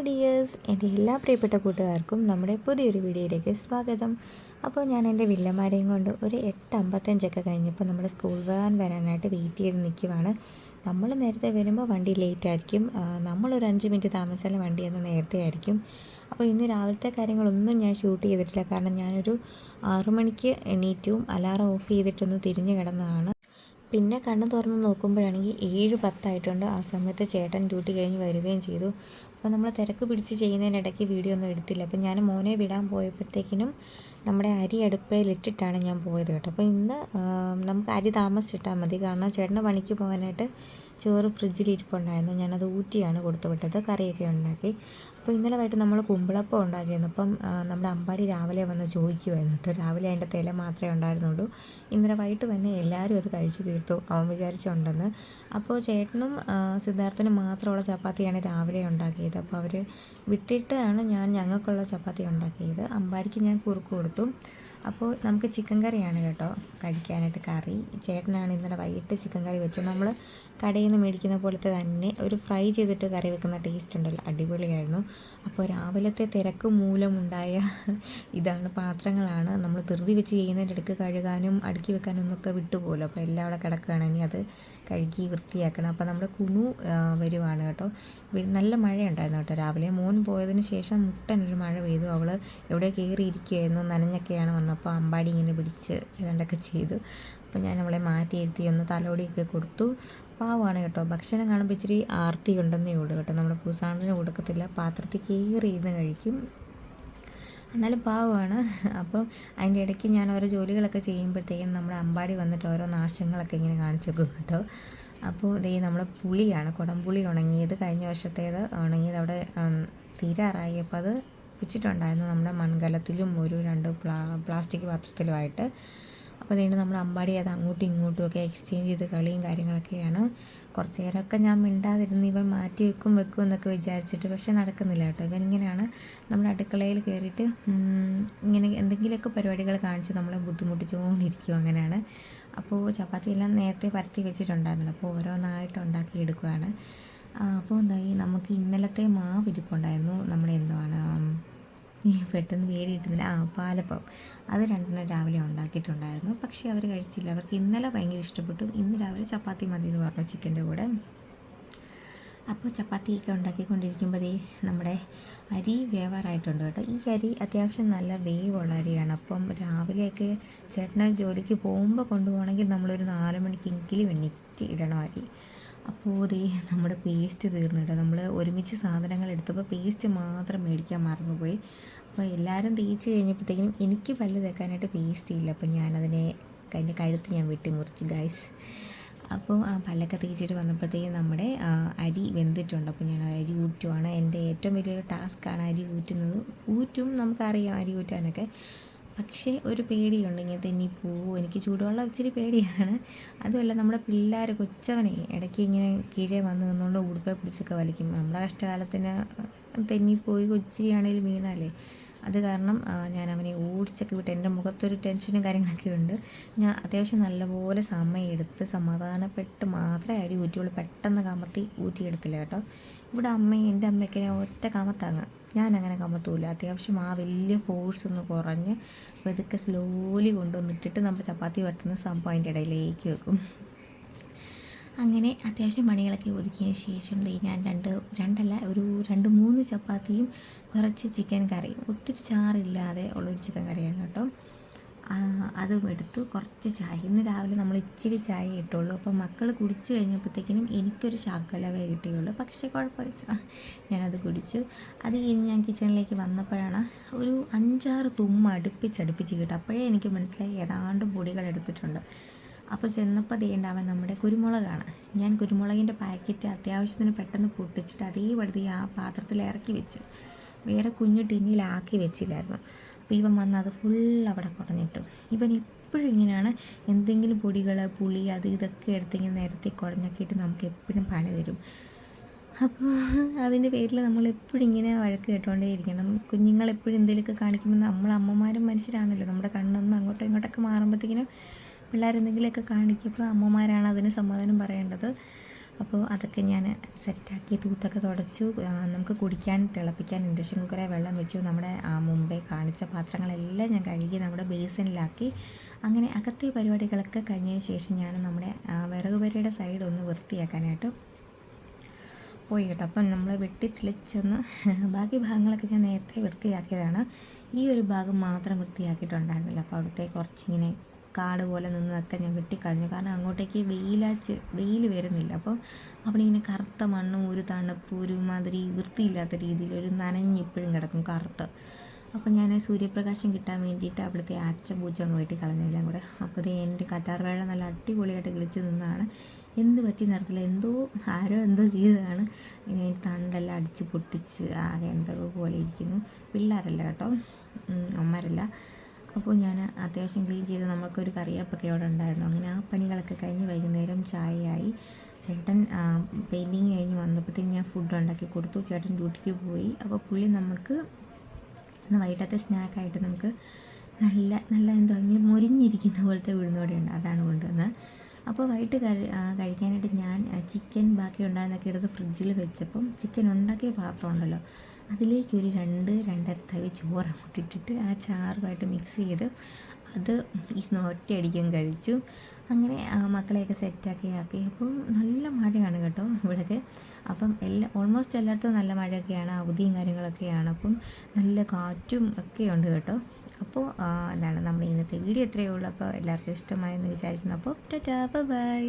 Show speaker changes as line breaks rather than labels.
Dears, എൻ്റെ എല്ലാ പ്രിയപ്പെട്ട കൂട്ടുകാർക്കും നമ്മുടെ പുതിയൊരു വീഡിയോയിലേക്ക് സ്വാഗതം. അപ്പോൾ ഞാൻ എൻ്റെ വില്ലന്മാരെയും കൊണ്ട് ഒരു 8:55 കഴിഞ്ഞപ്പോൾ നമ്മുടെ സ്കൂൾ വാൻ വരാനായിട്ട് വെയിറ്റ് ചെയ്ത് നിൽക്കുവാണ്. നമ്മൾ നേരത്തെ വരുമ്പോൾ വണ്ടി ലേറ്റ് ആയിരിക്കും, നമ്മളൊരു 5 മിനിറ്റ് താമസിച്ചാലും വണ്ടി എന്ന് നേരത്തെ ആയിരിക്കും. അപ്പോൾ ഇന്ന് രാവിലത്തെ കാര്യങ്ങളൊന്നും ഞാൻ ഷൂട്ട് ചെയ്തിട്ടില്ല, കാരണം ഞാനൊരു 6 മണിക്ക് എണീറ്റും അലാറം ഓഫ് ചെയ്തിട്ടൊന്ന് തിരിഞ്ഞ് കിടന്നതാണ്. പിന്നെ കണ്ണ് തുറന്ന് നോക്കുമ്പോഴാണെങ്കിൽ 7:10 ആ സമയത്ത് ചേട്ടൻ ഡ്യൂട്ടി കഴിഞ്ഞ് വരികയും ചെയ്തു. അപ്പോൾ നമ്മൾ തിരക്ക് പിടിച്ച് ചെയ്യുന്നതിനിടയ്ക്ക് വീഡിയോ ഒന്നും എടുത്തില്ല. അപ്പോൾ ഞാൻ മോനെ വിടാൻ പോയപ്പോഴത്തേക്കിനും നമ്മുടെ അരി അടുപ്പയിലിട്ടിട്ടാണ് ഞാൻ പോയത് കേട്ടോ. അപ്പോൾ ഇന്ന് നമുക്ക് അരി താമസിച്ചിട്ടാൽ മതി, കാരണം ചേട്ടൻ്റെ പണിക്ക് പോകാനായിട്ട് ചോറ് ഫ്രിഡ്ജിലിരിപ്പുണ്ടായിരുന്നു. ഞാനത് ഊറ്റിയാണ് കൊടുത്തു വിട്ടത്, കറിയൊക്കെ ഉണ്ടാക്കി. അപ്പോൾ ഇന്നലെ വൈകിട്ട് നമ്മൾ കുമ്പിളപ്പം ഉണ്ടാക്കിയിരുന്നു. അപ്പം നമ്മുടെ അമ്പാടി രാവിലെ വന്ന് ചോദിക്കുമായിരുന്നു കേട്ടോ. രാവിലെ അതിൻ്റെ തില മാത്രമേ ഉണ്ടായിരുന്നുള്ളൂ. ഇന്നലെ വൈകിട്ട് തന്നെ എല്ലാവരും അത് കഴിച്ചു തീർത്തു, അവൻ വിചാരിച്ചുണ്ടെന്ന്. അപ്പോൾ ചേട്ടനും സിദ്ധാർത്ഥനും മാത്രമുള്ള ചപ്പാത്തിയാണ് രാവിലെ ഉണ്ടാക്കിയത്. അപ്പോൾ അവർ വിട്ടിട്ടാണ് ഞങ്ങൾക്കുള്ള ചപ്പാത്തി ഉണ്ടാക്കിയത്. അമ്പാടിക്ക് ഞാൻ കുറുക്ക് കൊടുത്തു. അപ്പോൾ നമുക്ക് ചിക്കൻ കറിയാണ് കേട്ടോ കഴിക്കാനായിട്ട് കറി. ചേട്ടനാണ് ഇന്നലെ വൈകിട്ട് ചിക്കൻ കറി വെച്ചത്. നമ്മൾ കടയിൽ നിന്ന് മേടിക്കുന്ന പോലത്തെ തന്നെ ഒരു ഫ്രൈ ചെയ്തിട്ട് കറി വെക്കുന്ന ടേസ്റ്റ് ഉണ്ടല്ലോ, അടിപൊളിയായിരുന്നു. അപ്പോൾ രാവിലത്തെ തിരക്ക് മൂലമുണ്ടായ ഇതാണ്, പാത്രങ്ങളാണ് നമ്മൾ ധൃതി വെച്ച് ചെയ്യുന്നതിൻ്റെ ഇടയ്ക്ക് കഴുകാനും അടുക്കി വെക്കാനും ഒന്നൊക്കെ വിട്ടുപോകുമല്ലോ. അപ്പോൾ എല്ലാം അവിടെ കിടക്കുകയാണെങ്കിൽ അത് കഴുകി വൃത്തിയാക്കണം. അപ്പോൾ നമ്മുടെ കുണു വരുവാണ് കേട്ടോ. നല്ല മഴയുണ്ടായിരുന്നു കേട്ടോ രാവിലെ. മോൻ പോയതിന് ശേഷം മുട്ടനൊരു മഴ പെയ്തു. അവൾ എവിടെയോ കയറിയിരിക്കുകയായിരുന്നു, നനഞ്ഞൊക്കെയാണ് വന്നപ്പോൾ അമ്പാടി ഇങ്ങനെ പിടിച്ച് ഏതാണ്ടൊക്കെ ചെയ്തു. അപ്പോൾ ഞാൻ അവളെ മാറ്റിയിരുത്തി ഒന്ന് തലോടിയൊക്കെ കൊടുത്തു. പാവമാണ് കേട്ടോ. ഭക്ഷണം കാണുമ്പോൾ ഇച്ചിരി ആർത്തി ഉണ്ടെന്നേ ഉള്ളൂ കേട്ടോ. നമ്മുടെ പൂസാണ്ടിന് കൊടുക്കത്തില്ല, പാത്രത്തിൽ കയറി ഇരുന്ന് കഴിക്കും, എന്നാലും പാവമാണ്. അപ്പോൾ അതിൻ്റെ ഇടയ്ക്ക് ഞാൻ ഓരോ ജോലികളൊക്കെ ചെയ്യുമ്പോഴത്തേക്കും നമ്മുടെ അമ്പാടി വന്നിട്ട് ഓരോ നാശങ്ങളൊക്കെ ഇങ്ങനെ കാണിച്ചു വെക്കും കേട്ടോ. അപ്പോൾ ഇതേ നമ്മളെ പുളിയാണ്, കുടംപുളി ഉണങ്ങിയത്, കഴിഞ്ഞ വർഷത്തേത് ഉണങ്ങിയത് അവിടെ തീരാറായി. അപ്പോൾ അത് വെച്ചിട്ടുണ്ടായിരുന്നു നമ്മുടെ മൺകലത്തിലും ഒരു 2 പ്ലാസ്റ്റിക് പാത്രത്തിലുമായിട്ട്. അപ്പോൾ അതുകൊണ്ട് നമ്മൾ അമ്പാടി അത് അങ്ങോട്ടും ഇങ്ങോട്ടും ഒക്കെ എക്സ്ചേഞ്ച് ചെയ്ത് കളിയും കാര്യങ്ങളൊക്കെയാണ്. കുറച്ച് നേരമൊക്കെ ഞാൻ മിണ്ടാതിരുന്ന് ഇവൻ മാറ്റി വെക്കും എന്നൊക്കെ വിചാരിച്ചിട്ട്, പക്ഷേ നടക്കുന്നില്ല കേട്ടോ. ഇവൻ ഇങ്ങനെയാണ് നമ്മുടെ അടുക്കളയിൽ കയറിയിട്ട് ഇങ്ങനെ എന്തെങ്കിലുമൊക്കെ പരിപാടികൾ കാണിച്ച് നമ്മളെ ബുദ്ധിമുട്ടിച്ചുകൊണ്ടിരിക്കും, അങ്ങനെയാണ്. അപ്പോൾ ചപ്പാത്തിയെല്ലാം നേരത്തെ പരത്തി വെച്ചിട്ടുണ്ടായിരുന്നല്ലോ, അപ്പോൾ ഓരോന്നായിട്ട് ഉണ്ടാക്കിയെടുക്കുകയാണ്. അപ്പോൾ എന്തായി, നമുക്ക് ഇന്നലത്തെ മാവ് ഇരിപ്പുണ്ടായിരുന്നു. നമ്മുടെ എന്താണ് പെട്ടെന്ന് പേര് കിട്ടുന്നില്ല, പാലപ്പം, അത് 2 രാവിലെ ഉണ്ടാക്കിയിട്ടുണ്ടായിരുന്നു. പക്ഷേ അവർ കഴിച്ചില്ല. അവർക്ക് ഇന്നലെ ഭയങ്കര ഇഷ്ടപ്പെട്ടു. ഇന്ന് രാവിലെ ചപ്പാത്തി മതി എന്ന് പറഞ്ഞു ചിക്കൻ്റെ കൂടെ. അപ്പോൾ ചപ്പാത്തിയൊക്കെ ഉണ്ടാക്കിക്കൊണ്ടിരിക്കുമ്പോഴേ നമ്മുടെ അരി വേവാറായിട്ടുണ്ട് കേട്ടോ. ഈ അരി അത്യാവശ്യം നല്ല വേവുള്ള അരിയാണ്. അപ്പം രാവിലെയൊക്കെ ചേട്ടനെ ജോലിക്ക് പോകുമ്പോൾ കൊണ്ടുപോകണമെങ്കിൽ നമ്മളൊരു 4 മണിക്കെങ്കിലും എണീറ്റ് ഇടണം അരി. അപ്പോൾ ഇതേ നമ്മുടെ പേസ്റ്റ് തീർന്നിട്ട് നമ്മൾ ഒരുമിച്ച് സാധനങ്ങൾ എടുത്തപ്പോൾ പേസ്റ്റ് മാത്രം മേടിക്കാൻ മറന്നുപോയി. അപ്പോൾ എല്ലാവരും തേച്ച് കഴിഞ്ഞപ്പോഴത്തേക്കിനും എനിക്ക് പല്ല് തേക്കാനായിട്ട് പേസ്റ്റ് ഇല്ല. അപ്പോൾ ഞാനതിൻ്റെ കഴുത്ത് ഞാൻ വെട്ടിമുറിച്ച് ഗൈസ്. അപ്പോൾ പല്ലൊക്കെ തേച്ചിട്ട് വന്നപ്പോഴത്തേക്കും നമ്മുടെ അരി വെന്തിട്ടുണ്ട്. അപ്പോൾ ഞാൻ അരി ഊറ്റുവാണ്. എൻ്റെ ഏറ്റവും വലിയൊരു ടാസ്ക്കാണ് അരി ഊറ്റുന്നത്. ഊറ്റും, നമുക്കറിയാം അരി ഊറ്റാനൊക്കെ, പക്ഷേ ഒരു പേടിയുണ്ട്, ഇങ്ങനെ തെന്നിപ്പോവും. എനിക്ക് ചൂടുവെള്ളം ഇച്ചിരി പേടിയാണ്. അതുമല്ല നമ്മുടെ പിള്ളേർ കൊച്ചവനെ ഇടയ്ക്ക് ഇങ്ങനെ കീഴേ വന്ന് നിന്നുകൊണ്ട് ഉടുപ്പെ പിടിച്ചൊക്കെ വലിക്കും. നമ്മുടെ കഷ്ടകാലത്തിന് തെന്നിപ്പോയി കൊച്ചിയാണെങ്കിലും വീണാലേ, അത് കാരണം ഞാൻ അവനെ ഓടിച്ചൊക്കെ വിട്ട്. എൻ്റെ മുഖത്തൊരു ടെൻഷനും കാര്യങ്ങളൊക്കെ ഉണ്ട്. ഞാൻ അത്യാവശ്യം നല്ലപോലെ സമയമെടുത്ത് സമാധാനപ്പെട്ട് മാത്രമേ അരി ഊറ്റുള്ളൂ. പെട്ടെന്ന് കമത്തി ഊറ്റിയെടുത്തില്ല കേട്ടോ. ഇവിടെ എൻ്റെ അമ്മയ്ക്ക് ഒറ്റ കമത്താങ്ങ്, ഞാനങ്ങനെ കമത്തൂല. അത്യാവശ്യം ആ വലിയ ഫോഴ്സ് ഒന്ന് കുറഞ്ഞ് പതുക്കെ സ്ലോലി കൊണ്ടുവന്നിട്ടിട്ട് നമ്മൾ ചപ്പാത്തി വരത്തുന്ന സംഭവം അതിൻ്റെ ഇടയിലേക്ക് വെക്കും. അങ്ങനെ അത്യാവശ്യം പണികളൊക്കെ ഒതുക്കിയതിന് ശേഷം ഞാൻ ഒരു 2-3 ചപ്പാത്തിയും കുറച്ച് ചിക്കൻ കറിയും, ഒത്തിരി ചാറില്ലാതെ ഉള്ളൊരു ചിക്കൻ കറിയാണ് കേട്ടോ, അതും എടുത്തു. കുറച്ച് ചായ, ഇന്ന് രാവിലെ നമ്മൾ ഇച്ചിരി ചായ ഇട്ടുള്ളൂ. അപ്പോൾ മക്കൾ കുടിച്ച് കഴിഞ്ഞപ്പോഴത്തേക്കിനും എനിക്കൊരു ശകലവേ കിട്ടിയുള്ളൂ, പക്ഷേ കുഴപ്പമില്ല, ഞാനത് കുടിച്ചു. അത് കഴിഞ്ഞ് ഞാൻ കിച്ചണിലേക്ക് വന്നപ്പോഴാണ് ഒരു 5-6 തുമ്മ അടുപ്പിച്ച് കിട്ടും. അപ്പോഴേ എനിക്ക് മനസ്സിലായി ഏതാണ്ട് പൊടികൾ എടുത്തിട്ടുണ്ട്. അപ്പോൾ ചെന്നപ്പോൾ ദേണ്ടാവൻ നമ്മുടെ കുരുമുളകാണ്. ഞാൻ കുരുമുളകിൻ്റെ പാക്കറ്റ് അത്യാവശ്യത്തിന് പെട്ടെന്ന് പൊട്ടിച്ചിട്ട് അതേപടി ആ പാത്രത്തിൽ ഇറക്കി വെച്ചു. വേറെ കുഞ്ഞു ടിന്നിലാക്കി വെച്ചില്ലായിരുന്നു. അപ്പോൾ ഇവൻ വന്ന് അത് ഫുൾ അവിടെ കുടഞ്ഞിട്ടു. ഇവൻ എപ്പോഴും ഇങ്ങനെയാണ്, എന്തെങ്കിലും പൊടികൾ, പുളി, അത് ഇതൊക്കെ എടുത്തിങ്ങനെ നിരത്തി കുടഞ്ഞൊക്കെയിട്ട് നമുക്ക് എപ്പോഴും പണി തരും. അപ്പോൾ അതിൻ്റെ പേരിൽ നമ്മളെപ്പോഴും ഇങ്ങനെ വഴക്ക് കേട്ടുകൊണ്ടേയിരിക്കണം. കുഞ്ഞുങ്ങളെപ്പോഴും എന്തെങ്കിലുമൊക്കെ കാണിക്കുമ്പോൾ നമ്മൾ അമ്മമാരും മനുഷ്യരാണല്ലോ, നമ്മുടെ കണ്ണൊന്നും അങ്ങോട്ടും ഇങ്ങോട്ടൊക്കെ മാറുമ്പോഴത്തേക്കിനും പിള്ളേരെന്തെങ്കിലുമൊക്കെ കാണിക്കുമ്പോൾ അമ്മമാരാണ് അതിന് സമാധാനം പറയേണ്ടത്. അപ്പോൾ അതൊക്കെ ഞാൻ സെറ്റാക്കി തൂത്തൊക്കെ തുടച്ചു. നമുക്ക് കുടിക്കാൻ തിളപ്പിക്കാൻ ഇൻഡക്ഷൻ കുക്കറെ വെള്ളം വെച്ചു. നമ്മുടെ മുമ്പേ കാണിച്ച പാത്രങ്ങളെല്ലാം ഞാൻ കഴുകി നമ്മുടെ ബേസിനിലാക്കി. അങ്ങനെ അകത്തെ പരിപാടികളൊക്കെ കഴിഞ്ഞതിന് ശേഷം ഞാൻ നമ്മുടെ വിറക് പുരയുടെ സൈഡ് ഒന്ന് വൃത്തിയാക്കാനായിട്ട് പോയി കേട്ടോ. അപ്പം നമ്മൾ വെട്ടിത്തെളിച്ചൊന്ന് ബാക്കി ഭാഗങ്ങളൊക്കെ ഞാൻ നേരത്തെ വൃത്തിയാക്കിയതാണ്. ഈ ഒരു ഭാഗം മാത്രം വൃത്തിയാക്കിയിട്ടുണ്ടായിരുന്നില്ല. അപ്പോൾ അവിടുത്തെ കുറച്ചിങ്ങനെ കാട് പോലെ നിന്നതൊക്കെ ഞാൻ വെട്ടിക്കളഞ്ഞു. കാരണം അങ്ങോട്ടേക്ക് വെയിൽ വരുന്നില്ല. അപ്പോൾ അവിടെ ഇങ്ങനെ കറുത്ത മണ്ണും ഒരു തണുപ്പ് ഒരുമാതിരി വൃത്തിയില്ലാത്ത രീതിയിൽ ഒരു നനഞ്ഞിപ്പോഴും കിടക്കും കറുത്ത്. അപ്പോൾ ഞാൻ സൂര്യപ്രകാശം കിട്ടാൻ വേണ്ടിയിട്ട് അവിടുത്തെ പൂച്ച അങ്ങ് വെട്ടിക്കളഞ്ഞെല്ലാം കൂടെ. അപ്പോൾ ഇത് എൻ്റെ കറ്റാർ വാഴ നല്ല അടിപൊളിയായിട്ട് കിളിച്ച് നിന്നാണ്. എന്ത് പറ്റി നടത്തില്ല, ആരോ എന്തോ ചെയ്തതാണ്. ഇങ്ങനെ തണ്ടെല്ലാം അടിച്ച് പൊട്ടിച്ച് ആകെ എന്തോ പോലെ ഇരിക്കുന്നു. പിള്ളേരല്ല കേട്ടോ, അമ്മരല്ല. അപ്പോൾ ഞാൻ അത്യാവശ്യം ക്ലീൻ ചെയ്ത് നമ്മൾക്കൊരു കറിയപ്പൊക്കെ അവിടെ ഉണ്ടായിരുന്നു. അങ്ങനെ ആ പണികളൊക്കെ കഴിഞ്ഞ് വൈകുന്നേരം ചായയായി. ചേട്ടൻ പെയിൻറ്റിങ് കഴിഞ്ഞ് വന്നപ്പോഴത്തേക്കും ഞാൻ ഫുഡ് ഉണ്ടാക്കി കൊടുത്തു. ചേട്ടൻ ഡ്യൂട്ടിക്ക് പോയി. അപ്പോൾ പുള്ളി നമുക്ക് ഇന്ന് വൈകിട്ടത്തെ സ്നാക്കായിട്ട് നമുക്ക് നല്ല എന്തോ ഇങ്ങനെ മുരിഞ്ഞിരിക്കുന്ന പോലത്തെ ഉഴുന്നുവടയുണ്ട്, അതാണ് കൊണ്ടുവന്നത്. അപ്പോൾ വൈകിട്ട് കഴിക്കാനായിട്ട് ഞാൻ ചിക്കൻ ബാക്കി ഉണ്ടായിരുന്നൊക്കെ എടുത്ത് ഫ്രിഡ്ജിൽ വെച്ചപ്പം ചിക്കൻ ഉണ്ടാക്കിയ പാത്രം ഉണ്ടല്ലോ, അതിലേക്കൊരു 2-2.5 തവി ചോറ് അങ്ങോട്ട് ഇട്ടിട്ട് ആ ചാറുമായിട്ട് മിക്സ് ചെയ്ത് അത് ഒറ്റയടിക്കും കഴിച്ചു. അങ്ങനെ മക്കളെയൊക്കെ സെറ്റാക്കി ആക്കി. അപ്പം നല്ല മഴയാണ് കേട്ടോ ഇവിടെയൊക്കെ. അപ്പം ഓൾമോസ്റ്റ് എല്ലായിടത്തും നല്ല മഴയൊക്കെയാണ്, അവധിയും കാര്യങ്ങളൊക്കെയാണ്. അപ്പം നല്ല കാറ്റും ഒക്കെ ഉണ്ട് കേട്ടോ. അപ്പോൾ എന്താണ് നമ്മുടെ ഇന്നത്തെ വീഡിയോ ഇത്രയേ ഉള്ളൂ. അപ്പോൾ എല്ലാവർക്കും ഇഷ്ടമായെന്ന് വിചാരിക്കുന്നു. അപ്പോൾ ടാറ്റാ, ബൈ.